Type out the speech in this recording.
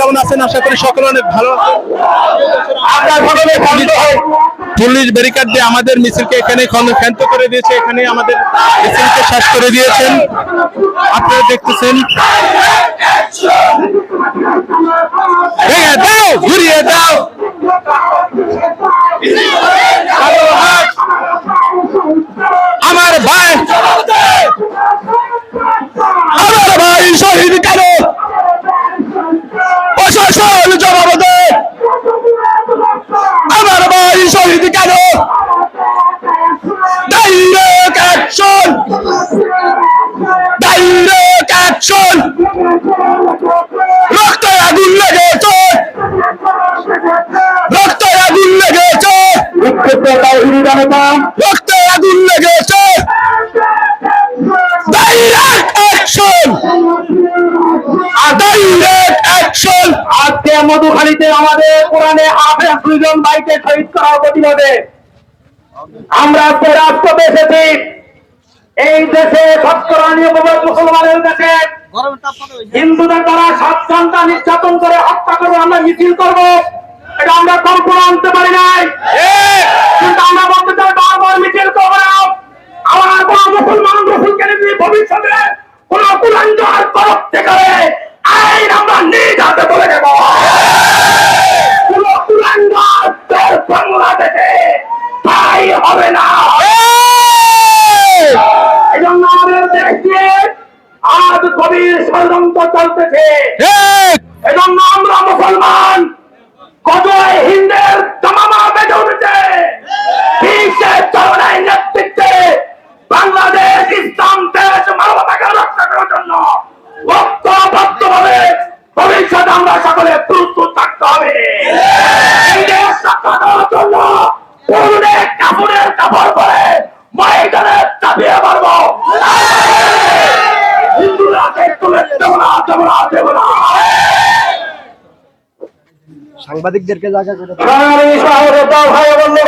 কেমন আছেন? আশা করি সকলে অনেক ভালো আছেন। পুলিশ ব্যারিকেড দিয়ে আমাদের মিছিলকে এখানে ক্ষান্ত করে দিয়েছে, এখানে আমাদের মিছিলকে শেষ করে দিয়েছেন। আপনারা দেখতেছেন, ভেঙে দাও, ঘুরিয়ে দাও। আমার ভাই, আমার ভাই শহীদ কেন? প্রশাসন জবাব দে। আমার ভাই শহীদ কেন? Direct action, direct action. রক্তে আগুন লেগেছে, রক্তে আগুন লেগেছে, রক্তে আগুন লেগেছে। Direct action, direct action. আজকে মধুখালীতে আমাদের কোরআনে হাফেজ 2 জন ভাইকে শহীদ করার প্রতিবাদে আমরা আজকে রাজপথে এসেছি। এই দেশে শতকরা 90% মুসলমানের দেশে হিন্দুদের দ্বারা 7 ঘন্টা নির্যাতন করে হত্যা করবো, আমরা মিছিল করবো, এটা আমরা কল্পনা আনতে পারি নাই। কিন্তু আমরা বলতে চাই বারবার মিছিল করবো না। আমার কোন মুসলমান রসুলকে নিয়ে ভবিষ্যতে কোন কুলাঙ্গার করতে করে আইন আমরা নিজ হাতে তুলে দেব। কোন কুলাঙ্গার বাংলাদেশে তাই হবে না। এই জন্য আমাদের দেশে আজ গভীর ষড়যন্ত্র চলতেছে। এই জন্য আমরা মুসলমান গজয় হিন্দের জামামা বেঁধে উঠেছে। বিশ্বের চরণায় নেতৃত্বে বাংলাদেশ ইসলাম দেশ মানবতাকে রক্ষা করার জন্য ঐক্যবদ্ধভাবে ভবিষ্যতে আমরা সকলে প্রস্তুত থাকতে হবে। এই দেশ রক্ষা করার জন্য পুরুষে কাপড়ের কাপড় পরে ময়দানে চাপিয়ে মারবো। হিন্দুরাকে তুলে দেব না, দেব না, দেব না। সাংবাদিকদেরকে জায়গা করে ভাই বন্ধু